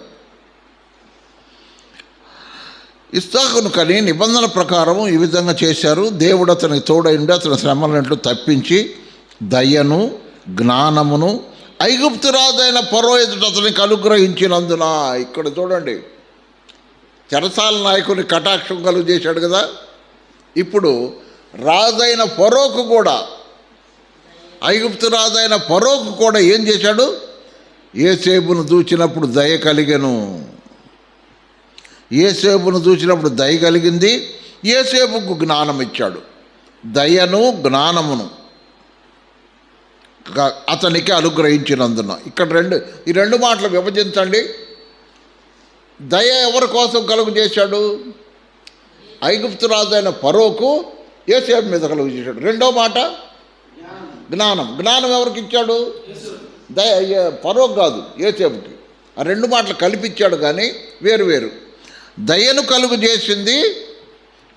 ఇస్సాకును కని నిబంధన ప్రకారం ఈ విధంగా చేశారు. దేవుడు అతనికి తోడై ఉండి అతని శ్రమలను తప్పించి దయను, జ్ఞానమును ఐగుప్తు రాజైన ఫరో ఎదుట అతనికి అనుగ్రహించినందున. ఇక్కడ చూడండి, చెరసాల నాయకుని కటాక్షం కలుగు చేశాడు కదా. ఇప్పుడు రాజైన ఫరోకు కూడా, ఐగుప్తు రాజైన ఫరోకు కూడా ఏం చేశాడు? యోసేపును చూచినప్పుడు దయ కలిగెను. యోసేపును చూసినప్పుడు దయ కలిగింది. యోసేపుకు జ్ఞానం ఇచ్చాడు. దయను, జ్ఞానమును అతనికి అనుగ్రహించినందున. ఇక్కడ ఈ రెండు మాటలు విభజించండి. దయ ఎవరి కోసం కలుగు చేశాడు? ఐగుప్తు రాజైన ఫరోకు యోసేపు మీద కలుగు చేశాడు. రెండో మాట జ్ఞానం. జ్ఞానం ఎవరికి ఇచ్చాడు? ఫరోకు కాదు, యోసేపుకి. ఆ రెండు మాటలు కలిపిచ్చాడు, కానీ వేరు వేరు. దయను కలుగు చేసింది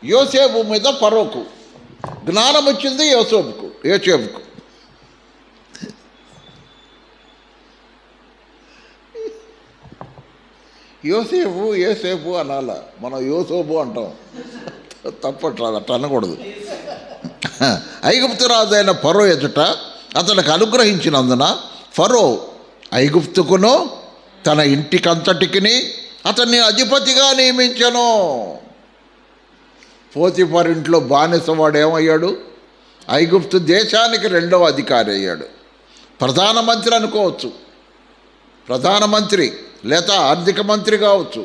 యోసేపు మీద ఫరోకు, జ్ఞానం వచ్చింది యోసేపుకు. యోసేపు అనాల, మనం యోసేపు అంటాం, తప్పట్రాదు, అట్లా అనకూడదు. ఐగుప్తు రాజైన ఫరో ఎదుట అతనికి అనుగ్రహించినందున ఫరో ఐగుప్తుకును తన ఇంటికంతటికిని అతన్ని అధిపతిగా నియమించను. పోతిఫర్ ఇంట్లో బానిసవాడు ఏమయ్యాడు? ఐగుప్తు దేశానికి రెండవ అధికారి అయ్యాడు. ప్రధానమంత్రి అనుకోవచ్చు, ప్రధానమంత్రి లేక ఆర్థిక మంత్రి కావచ్చు,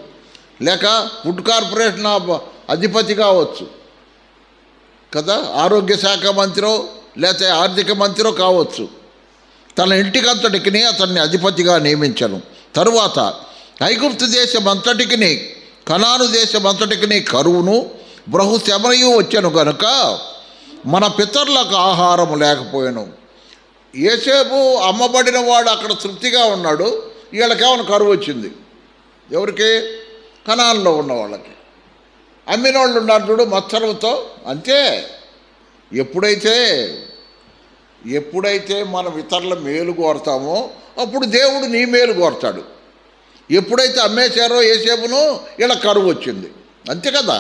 లేక ఫుడ్ కార్పొరేషన్ అధిపతి కావచ్చు కదా, ఆరోగ్య శాఖ మంత్రో లేక ఆర్థిక మంత్రో కావచ్చు. తన ఇంటికంతటికి అతన్ని అధిపతిగా నియమించను. తరువాత ఐగుప్తు దేశమంతటికి, కనాను దేశమంతటికి కరువును బహుశ్రమయు వచ్చెను గనుక మన పితరులకు ఆహారం లేకపోయాను. యోసేపు అమ్మబడిన వాడు అక్కడ తృప్తిగా ఉన్నాడు, వీళ్ళకేమైనా కరువు వచ్చింది. ఎవరికి? కనాన్లో ఉన్న వాళ్ళకి. అమ్మిన వాళ్ళు ఉన్నారు చూడు మత్సరంతో. అంతే. ఎప్పుడైతే మనం ఇతరుల మేలు కోరతామో అప్పుడు దేవుడు నీ మేలు కోరతాడు. ఎప్పుడైతే అమ్మేశారో యోసేపును, ఇలా కరువు వచ్చింది. అంతే కదా.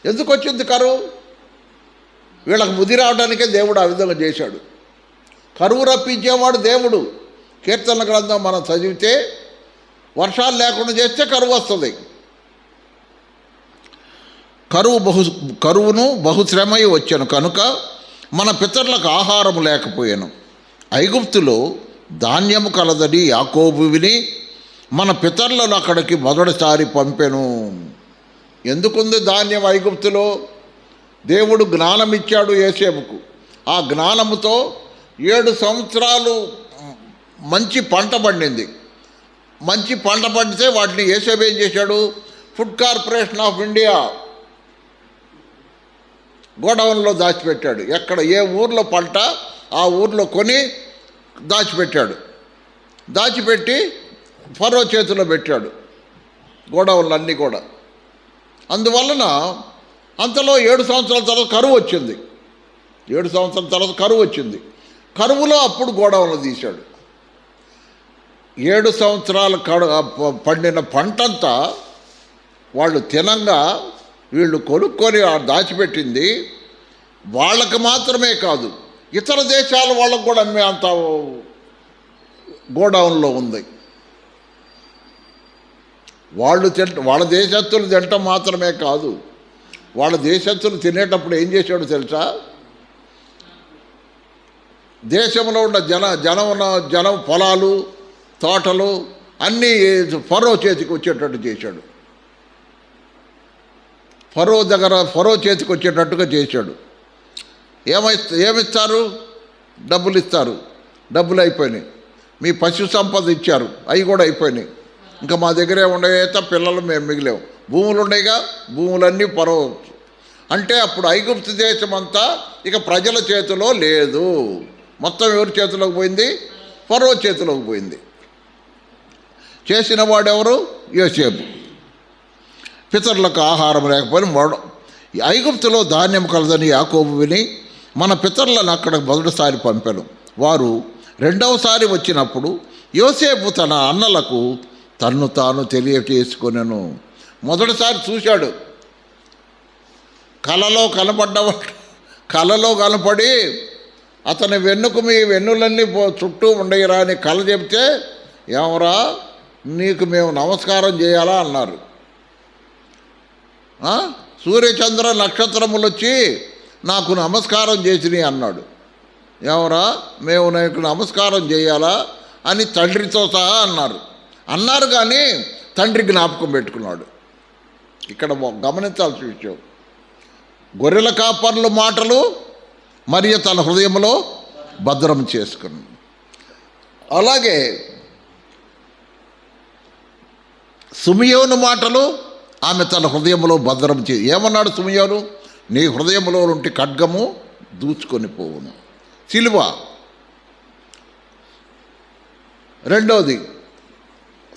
ఎందుకు వచ్చింది కరువు? వీళ్ళకి బుద్ధి రావడానికే దేవుడు ఆ విధంగా చేశాడు. కరువు రప్పించేవాడు దేవుడు. కీర్తన గ్రంథం మనం చదివితే వర్షాలు లేకుండా చేస్తే కరువు వస్తుంది. కరువును బహుశ్రమై వచ్చాను కనుక మన పితరులకు ఆహారము లేకపోయాను. ఐగుప్తులో ధాన్యము కలదని యాకోబు విని మన పితరులను అక్కడికి మొదటిసారి పంపెను. ఎందుకుంది ధాన్యం ఐగుప్తులో? దేవుడు జ్ఞానం ఇచ్చాడు యోసేపుకు. ఆ జ్ఞానముతో 7 సంవత్సరాలు మంచి పంట పండింది. మంచి పంట పండితే వాటిని యోసేపు ఏం చేశాడు? ఫుడ్ కార్పొరేషన్ ఆఫ్ ఇండియా గోడౌన్లో దాచిపెట్టాడు. ఎక్కడ ఏ ఊర్లో పంట ఆ ఊర్లో కొని దాచిపెట్టాడు. దాచిపెట్టి ఫరో చేతిలో పెట్టాడు గోడౌన్లు అన్నీ కూడా. అందువలన అంతలో 7 సంవత్సరాల తర్వాత కరువు వచ్చింది. 7 సంవత్సరాల తర్వాత కరువు వచ్చింది. కరువులో అప్పుడు గోడౌన్లు తీశాడు. 7 సంవత్సరాలు పండిన పంటంతా వాళ్ళు తినంగా వీళ్ళు కొనుక్కొని దాచిపెట్టింది వాళ్ళకి మాత్రమే కాదు, ఇతర దేశాల వాళ్ళకు కూడా అమ్మే అంత గోడౌన్లో ఉంది. వాళ్ళ దేశస్తులు తినటం మాత్రమే కాదు, వాళ్ళ దేశస్తులు తినేటప్పుడు ఏం చేశాడు తెలుసా? దేశంలో ఉన్న జనం పొలాలు, తోటలు అన్నీ ఫరో చేతికి వచ్చేటట్టు చేశాడు. ఫరో చేతికి వచ్చేటట్టుగా చేశాడు. ఏమిస్తారు? డబ్బులు ఇస్తారు. డబ్బులు అయిపోయినాయి. మీ పశు సంపద ఇచ్చారు, అవి కూడా అయిపోయినాయి. ఇంకా మా దగ్గరే ఉండేత పిల్లలు మేము మిగిలేము. భూములు ఉండేగా, భూములన్నీ ఫరో. అంటే అప్పుడు ఐగుప్తు దేశం అంతా ఇక ప్రజల చేతిలో లేదు, మొత్తం ఎవరి చేతిలోకి పోయింది? ఫరో చేతిలోకి పోయింది. చేసిన వాడెవరు? యోసేపు. పితరులకు ఆహారం లేకపోయినా ఐగుప్తులో ధాన్యం కలదని యాకోబు విని మన పితరులను అక్కడికి మొదటిసారి పంపాను. వారు రెండవసారి వచ్చినప్పుడు యోసేపు తన అన్నలకు తన్ను తాను తెలియచేసుకొనెను. మొదటిసారి చూశాడు, కలలో కనపడి అతని వెన్నుకు మీ వెన్నులన్నీ చుట్టూ ఉండయిరా అని కళ చెప్తే, ఏమరా నీకు మేము నమస్కారం చేయాలా అన్నారు. సూర్యచంద్ర నక్షత్రములు వచ్చి నాకు నమస్కారం చేసినాయి అన్నాడు. ఏమరా మేము నీకు నమస్కారం చేయాలా అని తండ్రితో సహా అన్నారు కానీ తండ్రి జ్ఞాపకం పెట్టుకున్నాడు. ఇక్కడ గమనించాల్సిన విషయం, గొర్రెల కాపర్ల మాటలు మరియు తన హృదయంలో భద్రం చేసుకున్నాడు. అలాగే సుమియోను మాటలు ఆమె తన హృదయంలో భద్రం ఏమన్నాడు సుమియోను? నీ హృదయంలో నుండి ఖడ్గము దూచుకొని పోవును. సిలువ. రెండవది,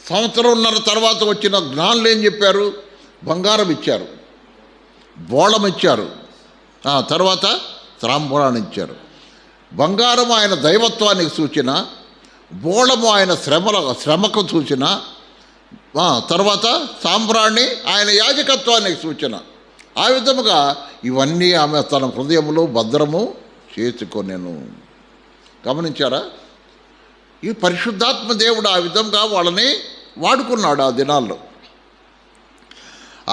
సంవత్సరంన్నర తర్వాత వచ్చిన జ్ఞానులు ఏం చెప్పారు? బంగారం ఇచ్చారు, బోళం ఇచ్చారు, తర్వాత తాంబూలాన్ని ఇచ్చారు. బంగారం ఆయన దైవత్వానికి సూచన, బోళము ఆయన శ్రమకు సూచన, తర్వాత సాంబ్రాణి ఆయన యాజకత్వానికి సూచన. ఆ విధముగా ఇవన్నీ ఆమె తన హృదయంలో భద్రము చేసుకొనెను. గమనించారా? ఈ పరిశుద్ధాత్మ దేవుడు ఆ విధంగా వాళ్ళని వాడుకున్నాడు ఆ దినాల్లో.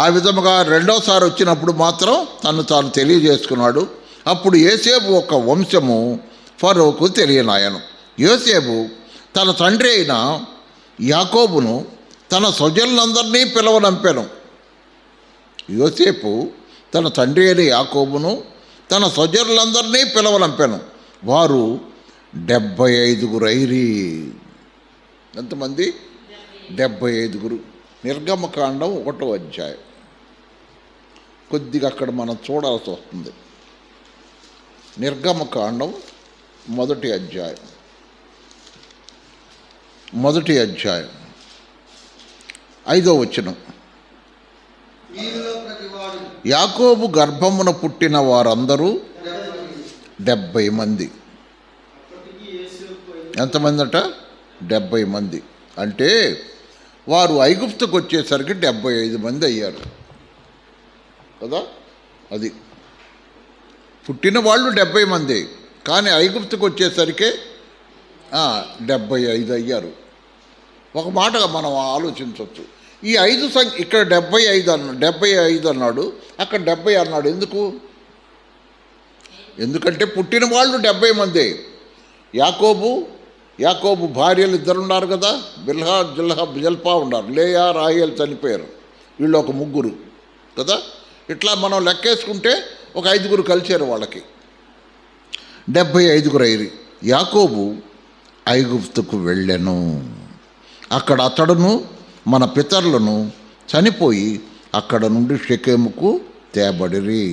ఆ విధముగా రెండోసారి వచ్చినప్పుడు మాత్రం తను తాను తెలియజేసుకున్నాడు. అప్పుడు యోసేపు ఒక వంశము ఫరోకు తెలియనాయను. యోసేపు తన తండ్రి అయిన యాకోబును తన స్వజనులందరినీ పిలవనంపాను. యోసేపు తన తండ్రి అయిన యాకోబును తన స్వజనులందరినీ పిలవనంపాను. వారు 75 ఐరి. ఎంతమంది? 75. నిర్గమకాండం 1వ అధ్యాయం. కొద్దిగా అక్కడ మనం చూడాల్సి వస్తుంది. నిర్గమకాండం 1వ అధ్యాయం 5వ వచనం. యాకోబు గర్భమున పుట్టిన వారందరూ 70 మంది. ఎంతమంది అట? 70 మంది. అంటే వారు ఐగుప్తుకు వచ్చేసరికి 75 మంది అయ్యారు కదా. అది పుట్టిన వాళ్ళు 70 మంది, కానీ ఐగుప్తుకు వచ్చేసరికి 75 అయ్యారు. ఒక మాటగా మనం ఆలోచించవచ్చు. ఈ 5 సంఖ్య ఇక్కడ 75 అన్నాడు, అక్కడ 70 అన్నాడు. ఎందుకంటే పుట్టిన వాళ్ళు 70 మంది. యాకోబు భార్యలు 2 ఉన్నారు కదా, బిల్హా జల్పా ఉన్నారు. లేయా రాహేల్ చనిపోయారు, వీళ్ళు ఒక 3 కదా. ఇట్లా మనం లెక్కేసుకుంటే ఒక 5 కలిసారు వాళ్ళకి. 75 ఐరి. యాకోబు ఐగుప్తుకు వెళ్ళెను. అక్కడ అతడును మన పితరులను చనిపోయి అక్కడ నుండి షెకెముకు తేబడిరి.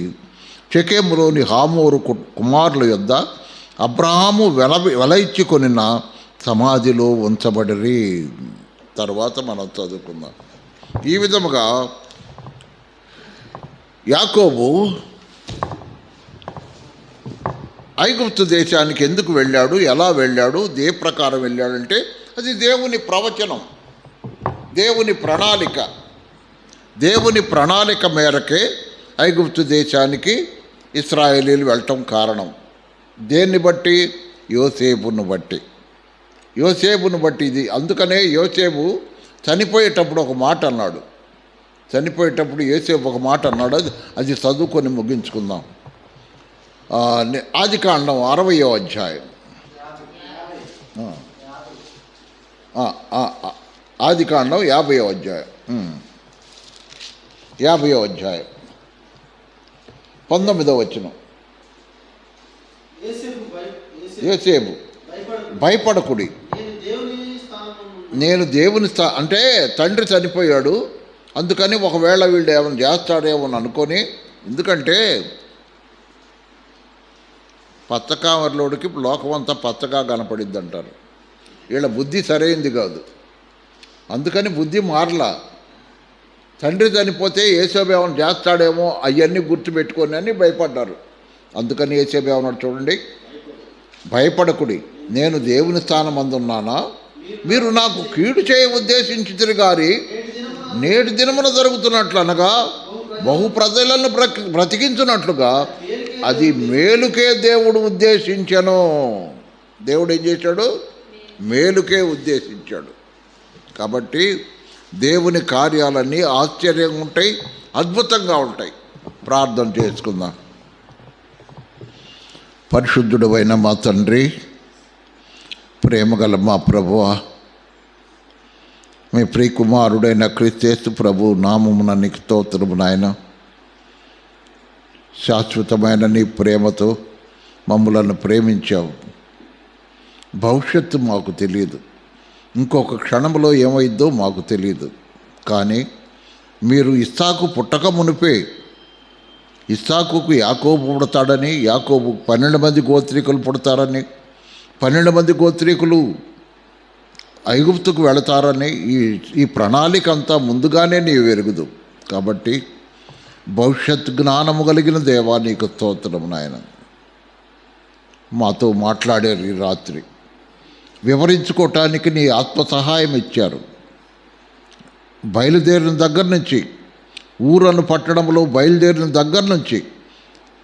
షెకెములోని హామోరు కుమారుల యొద్ద అబ్రహాము వెల ఇచ్చుకొనిన సమాధిలో ఉంచబడిరి. తర్వాత మనం చదువుకుందాం. ఈ విధముగా యాకోబు ఐగుప్తు దేశానికి ఎందుకు వెళ్ళాడు, ఎలా వెళ్ళాడు, ఏ ప్రకారం వెళ్ళాడంటే అది దేవుని ప్రవచనం, దేవుని ప్రణాళిక మేరకే ఐగుప్తు దేశానికి ఇశ్రాయేలీలు వెళ్ళటం కారణం. దేన్ని బట్టి? యోసేపును బట్టి ఇది. అందుకనే యోసేపు చనిపోయేటప్పుడు ఒక మాట అన్నాడు. యోసేపు ఒక మాట అన్నాడు. అది చదువుకొని ముగించుకుందాం. ఆదికాండం 60వ అధ్యాయం. ఆదికాండం 50వ అధ్యాయం 19వ వచనం. యోసేపు భయపడకుడి, నేను దేవుని అంటే తండ్రి చనిపోయాడు, అందుకని ఒకవేళ వీళ్ళు ఏమైనా చేస్తాడేమో అనుకొని ఎందుకంటే పచ్చకామర్లోడికి లోకమంతా పచ్చగా కనపడిద్ది అంటారు. వీళ్ళ బుద్ధి సరైంది కాదు, అందుకని బుద్ధి మారలా. తండ్రి చనిపోతే యేసేపు ఏమైనా చేస్తాడేమో అవన్నీ గుర్తుపెట్టుకొని అని భయపడ్డారు. అందుకని యేసేపు ఏమన్నాడు చూడండి, భయపడకుడి, నేను దేవుని స్థానం అందున్నానా, మీరు నాకు కీడు చేయ ఉద్దేశించితిరి గారి నేటి దినమున జరుగుతున్నట్లు అనగా బహు ప్రజలను బ్రతికించున్నట్లుగా అది మేలుకే దేవుడు ఉద్దేశించను. దేవుడు ఏం చేశాడు? మేలుకే ఉద్దేశించాడు. కాబట్టి దేవుని కార్యాలన్నీ ఆశ్చర్యంగా ఉంటాయి, అద్భుతంగా ఉంటాయి. ప్రార్థన చేసుకుందాం. పరిశుద్ధుడైన మా తండ్రి, ప్రేమగల మా ప్రభువా, మీ ప్రియకుమారుడైన క్రీస్తు ప్రభు నామమున నీకు స్తోత్రము నాయన. శాశ్వతమైన నీ ప్రేమతో మమ్మలను ప్రేమించావు. భవిష్యత్తు మాకు తెలియదు, ఇంకొక క్షణంలో ఏమైద్దో మాకు తెలియదు. కానీ మీరు ఇస్సాకు పుట్టక మునిపే ఇస్సాకుకు యాకోబు పుడతాడని, యాకోబు 12 మంది గోత్రీకులు పుడతారని, 12 మంది గోత్రీకులు ఐగుప్తుకు వెళతారని ఈ ప్రణాళిక అంతా ముందుగానే నీవు ఎరుగుదు. కాబట్టి భవిష్యత్ జ్ఞానము కలిగిన దేవా నీకు స్తోత్రం నాయన. మాతో మాట్లాడారు ఈ రాత్రి, వివరించుకోవటానికి నీ ఆత్మ సహాయం ఇచ్చారు. బయలుదేరిన దగ్గర నుంచి, ఊరను పట్టణంలో బయలుదేరిన దగ్గర నుంచి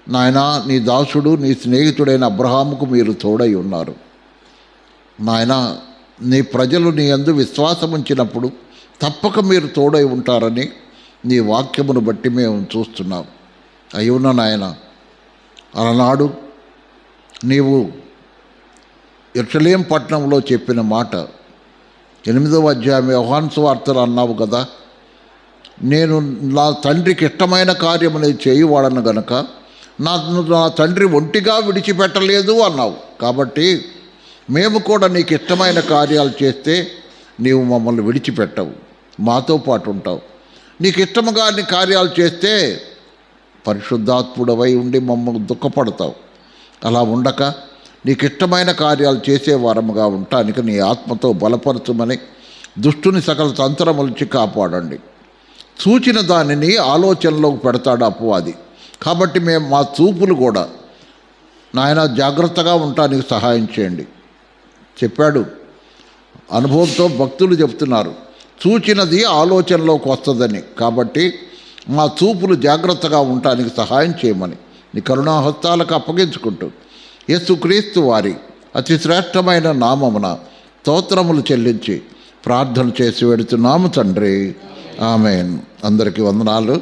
నాయన, నీ దాసుడు నీ స్నేహితుడైన అబ్రహాముకు మీరు తోడై ఉన్నారు నాయన. నీ ప్రజలు నీ యందు విశ్వాసం ఉంచినప్పుడు తప్పక మీరు తోడై ఉంటారని నీ వాక్యమును బట్టి మేము చూస్తున్నాం. అయ్యున్న నాయన, అలనాడు నీవు యెరూషలేము పట్టణంలో చెప్పిన మాట 8వ అధ్యాయం యోహాను సువార్తలు అన్నావు కదా, నేను నా తండ్రికి ఇష్టమైన కార్యము నేను చేయువాడను గనక నా తండ్రి ఒంటిగా విడిచిపెట్టలేదు అన్నావు. కాబట్టి మేము కూడా నీకు ఇష్టమైన కార్యాలు చేస్తే నీవు మమ్మల్ని విడిచిపెట్టవు, మాతో పాటు ఉంటావు. నీకు ఇష్టముగా నీ కార్యాలు చేస్తే పరిశుద్ధాత్ముడవై ఉండి మమ్మల్ని దుఃఖపడతావు. అలా ఉండక నీకు ఇష్టమైన కార్యాలు చేసేవారముగా ఉండటానికి నీ ఆత్మతో బలపరచుమని దుష్టుని సకల తంత్రములిచ్చి కాపాడండి. చూచిన దానిని ఆలోచనలోకి పెడతాడు అపవాది. కాబట్టి మేము మా చూపులు కూడా నాయన జాగ్రత్తగా ఉండటానికి సహాయం చేయండి. చెప్పాడు, అనుభవంతో భక్తులు చెప్తున్నారు, చూచినది ఆలోచనలోకి వస్తుందని. కాబట్టి మా చూపులు జాగ్రత్తగా ఉండటానికి సహాయం చేయమని నీ కరుణాహస్తాలకు అప్పగించుకుంటూ యేసుక్రీస్తు వారి అతి శ్రేష్టమైన నామమున స్తోత్రములు చెల్లించి ప్రార్థన చేసి వెడుతున్నాము తండ్రి. ఆమేన్. అందరికీ వందనాలు.